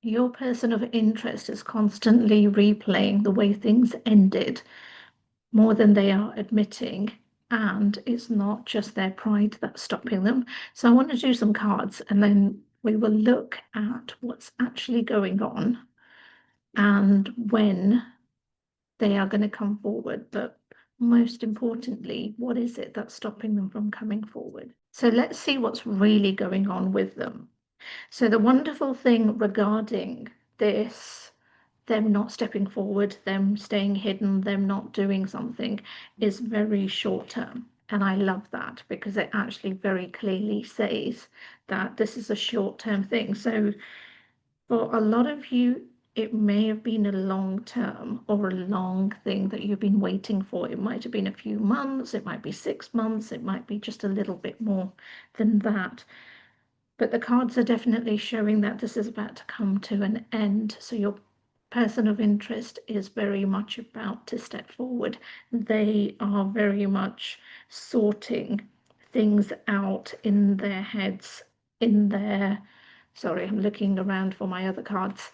Your person of interest is constantly replaying the way things ended more than they are admitting. And it's not just their pride that's stopping them. So I want to do some cards and then we will look at what's actually going on and when they are going to come forward. But most importantly, what is it that's stopping them from coming forward? So let's see what's really going on with them. So the wonderful thing regarding this, them not stepping forward, them staying hidden, them not doing something, is very short term. And I love that because it actually very clearly says that this is a short term thing. So for a lot of you, it may have been a long term or a long thing that you've been waiting for. It might have been a few months, it might be 6 months, it might be just a little bit more than that. But the cards are definitely showing that this is about to come to an end. So your person of interest is very much about to step forward. They are very much sorting things out in their heads, in their, sorry, I'm looking around for my other cards,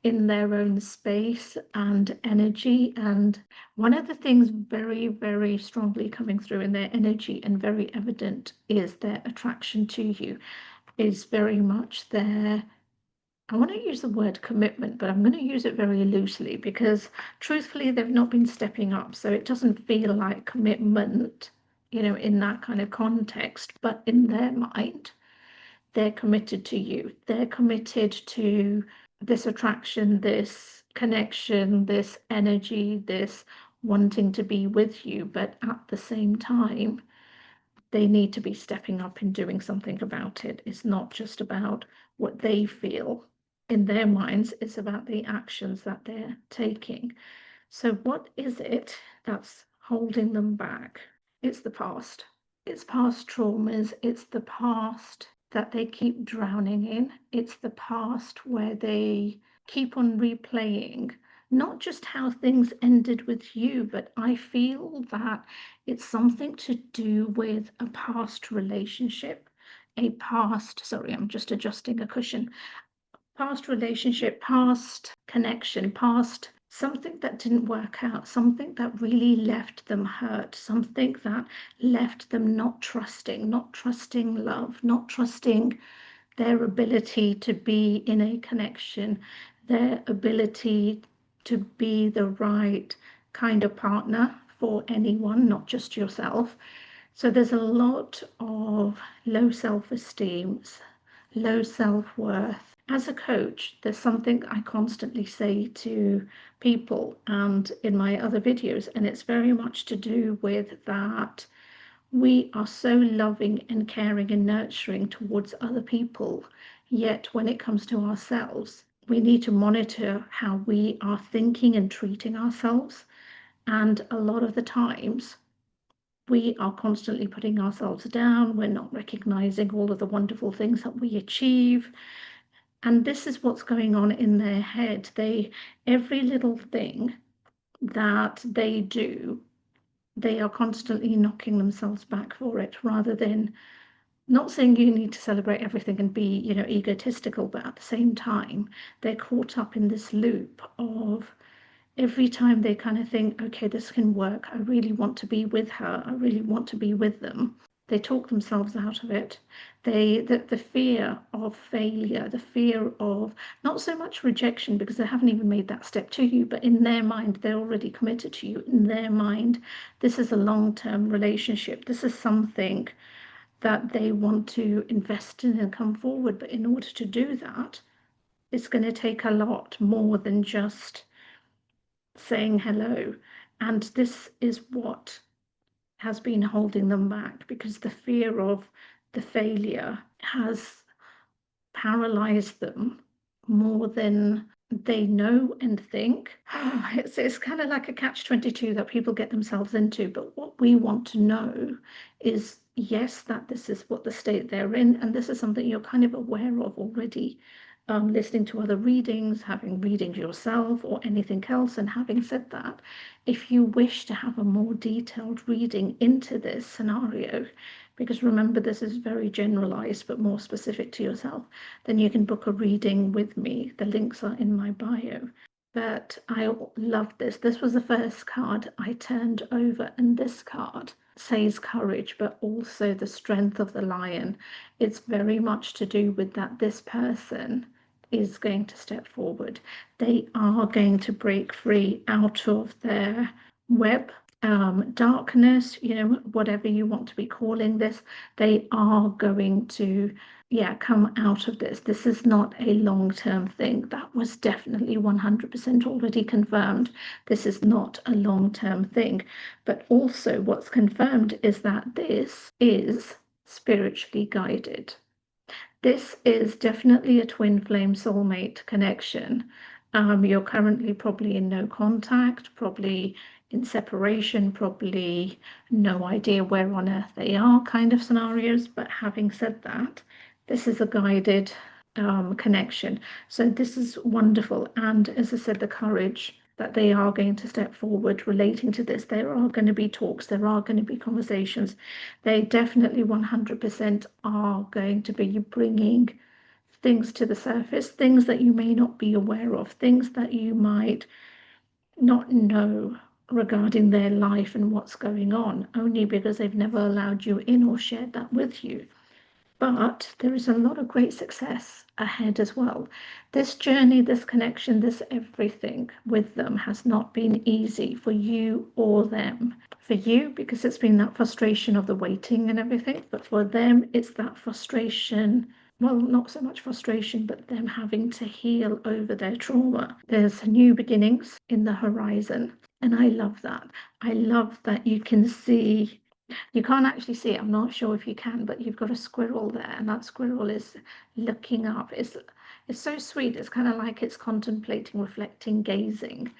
in their own space and energy. And one of the things very, very strongly coming through in their energy and very evident is their attraction to you, is very much their, I want to use the word commitment, but I'm going to use it very loosely because truthfully, they've not been stepping up. So it doesn't feel like commitment, in that kind of context, but in their mind, they're committed to you. They're committed to this attraction, this connection, this energy, this wanting to be with you. But at the same time, they need to be stepping up and doing something about it. It's not just about what they feel in their minds, it's about the actions that they're taking. So, what is it that's holding them back? It's the past. It's past traumas. It's the past that they keep drowning in. It's the past where they keep on replaying not just how things ended with you, but I feel that it's something to do with a past relationship, a past, sorry, I'm just adjusting a cushion, past relationship, past connection, past something that didn't work out, something that really left them hurt, something that left them not trusting love, not trusting their ability to be in a connection, their ability to be the right kind of partner for anyone, not just yourself. So there's a lot of low self-esteem, low self-worth. As a coach, there's something I constantly say to people and in my other videos, and it's very much to do with that we are so loving and caring and nurturing towards other people, yet when it comes to ourselves, we need to monitor how we are thinking and treating ourselves. And a lot of the times, we are constantly putting ourselves down. We're not recognizing all of the wonderful things that we achieve. And this is what's going on in their head. Every little thing that they do, they are constantly knocking themselves back for it, rather than, not saying you need to celebrate everything and be, egotistical, but at the same time, they're caught up in this loop of every time they kind of think, okay, this can work, I really want to be with her, I really want to be with them, they talk themselves out of it. The fear of failure, the fear of not so much rejection, because they haven't even made that step to you, but in their mind, they're already committed to you. In their mind, this is a long-term relationship. This is something that they want to invest in and come forward. But in order to do that, it's going to take a lot more than just saying hello. And this is what has been holding them back, because the fear of the failure has paralyzed them more than they know and think. It's kind of like a catch-22 that people get themselves into. But what we want to know is, yes, that this is what the state they're in, and this is something you're kind of aware of already, listening to other readings, having readings yourself, or anything else. And having said that, if you wish to have a more detailed reading into this scenario, because remember, this is very generalized but more specific to yourself, then you can book a reading with me. The links are in my bio. But I love this. This was the first card I turned over, and this card says courage, but also the strength of the lion. It's very much to do with that this person is going to step forward. They are going to break free out of their web, darkness, whatever you want to be calling this. They are going to come out of this. This is not a long-term thing. That was definitely 100% already confirmed. This is not a long-term thing. But also what's confirmed is that this is spiritually guided. This is definitely a twin flame soulmate connection. You're currently probably in no contact, probably in separation, probably no idea where on earth they are kind of scenarios. But having said that, this is a guided connection. So this is wonderful. And as I said, the courage that they are going to step forward relating to this. There are going to be talks, there are going to be conversations. They definitely 100% are going to be bringing things to the surface, things that you may not be aware of, things that you might not know regarding their life and what's going on, only because they've never allowed you in or shared that with you. But there is a lot of great success ahead as well. This journey, this connection, this everything with them has not been easy for you or them. For you, because it's been that frustration of the waiting and everything, but for them, it's that frustration. Well, not so much frustration, but them having to heal over their trauma. There's new beginnings in the horizon, and I love that. I love that you can see. You can't actually see it. I'm not sure if you can, but you've got a squirrel there, and that squirrel is looking up. It's so sweet. It's kind of like it's contemplating, reflecting, gazing,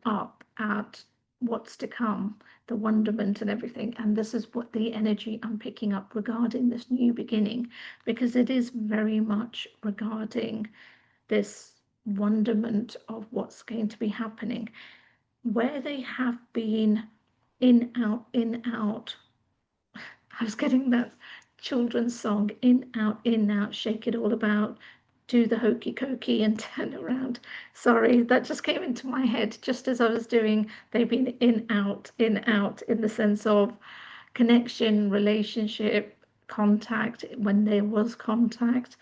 up at what's to come, the wonderment and everything. And this is what the energy I'm picking up regarding this new beginning, because it is very much regarding this wonderment of what's going to be happening. Where they have been in, out, I was getting that children's song, in, out, shake it all about, do the hokey cokey and turn around. Sorry, that just came into my head just as I was doing, they've been in, out, in the sense of connection, relationship, contact, when there was contact,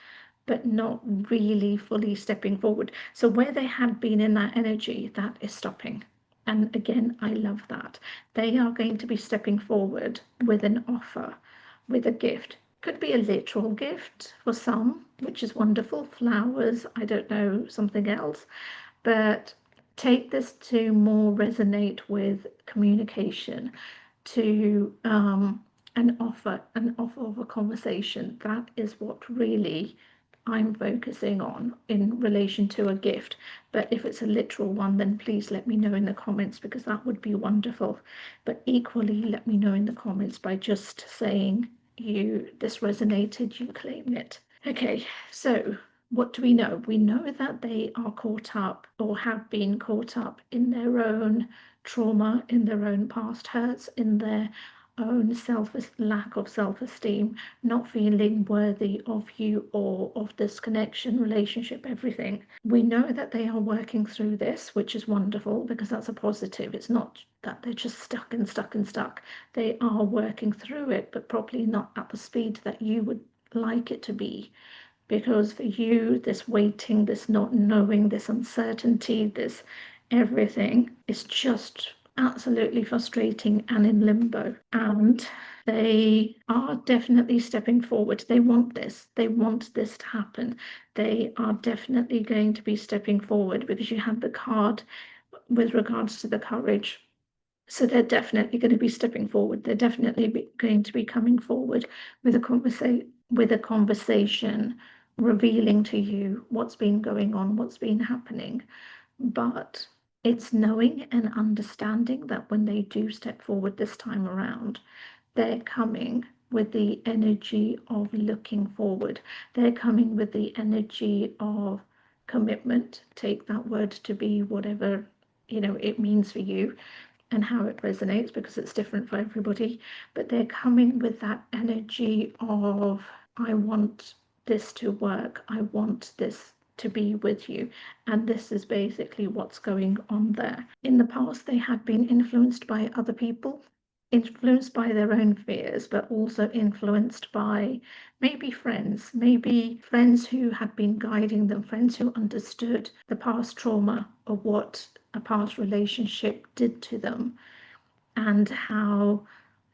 but not really fully stepping forward. So where they had been in that energy, that is stopping. And again, I love that. They are going to be stepping forward with an offer, with a gift. Could be a literal gift for some, which is wonderful. Flowers, I don't know, something else. But take this to more resonate with communication, to an offer of a conversation. That is what really I'm focusing on in relation to a gift. But if it's a literal one, then please let me know in the comments, because that would be wonderful. But equally, let me know in the comments by just saying this resonated, you claim it. Okay, so what do we know? We know that they are caught up, or have been caught up, in their own trauma, in their own past hurts, in their own lack of self-esteem, not feeling worthy of you or of this connection, relationship, everything. We know that they are working through this, which is wonderful, because that's a positive. It's not that they're just stuck. They are working through it, but probably not at the speed that you would like it to be. Because for you, this waiting, this not knowing, this uncertainty, this everything is just absolutely frustrating and in limbo. And they are definitely stepping forward. They want this. They want this to happen. They are definitely going to be stepping forward, because you had the card with regards to the courage. So they're definitely going to be stepping forward. They're definitely going to be coming forward with a conversation, revealing to you what's been going on, what's been happening. But it's knowing and understanding that when they do step forward this time around, they're coming with the energy of looking forward. They're coming with the energy of commitment. Take that word to be whatever it means for you. and how it resonates, because it's different for everybody, but they're coming with that energy of, I want this to work, I want this to be with you. And this is basically what's going on there. In the past, they had been influenced by other people, influenced by their own fears, but also influenced by maybe friends who had been guiding them, friends who understood the past trauma of what a past relationship did to them and how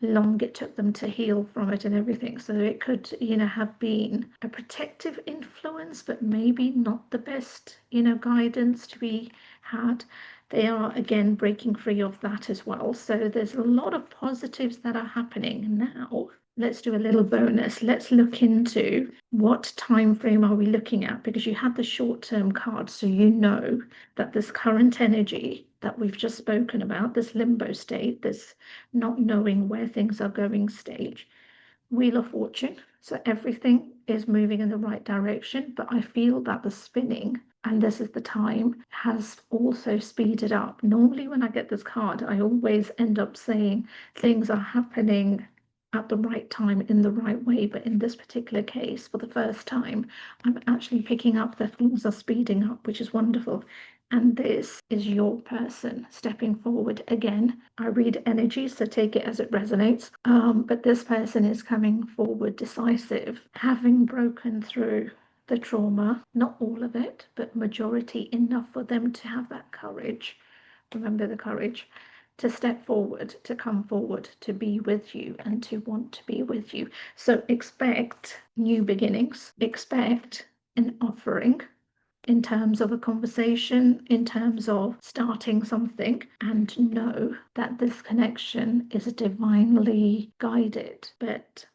long it took them to heal from it and everything. So it could, have been a protective influence, but maybe not the best, guidance to be had. They are again breaking free of that as well. So there's a lot of positives that are happening now. Let's do a little bonus. Let's look into what time frame are we looking at, because you had the short-term card, so you know that this current energy that we've just spoken about, this limbo state, this not knowing where things are going stage, Wheel of Fortune. So everything is moving in the right direction, but I feel that the spinning, and this is the time, has also speeded up. Normally when I get this card, I always end up saying things are happening at the right time in the right way, but in this particular case, for the first time, I'm actually picking up that things are speeding up, which is wonderful. And this is your person stepping forward again. I read energy, so take it as it resonates. But this person is coming forward decisive, having broken through the trauma, not all of it, but majority, enough for them to have that courage. Remember the courage to step forward, to come forward, to be with you and to want to be with you. So expect new beginnings, expect an offering in terms of a conversation, in terms of starting something, and know that this connection is divinely guided, but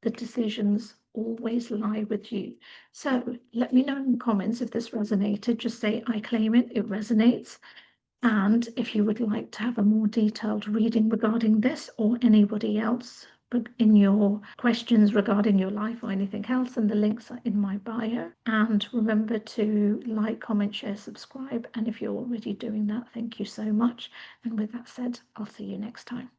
the decisions always lie with you. So let me know in the comments if this resonated. Just say, I claim it, it resonates. And if you would like to have a more detailed reading regarding this or anybody else in your questions regarding your life or anything else, and the links are in my bio. And remember to like, comment, share, subscribe. And if you're already doing that, thank you so much. And with that said, I'll see you next time.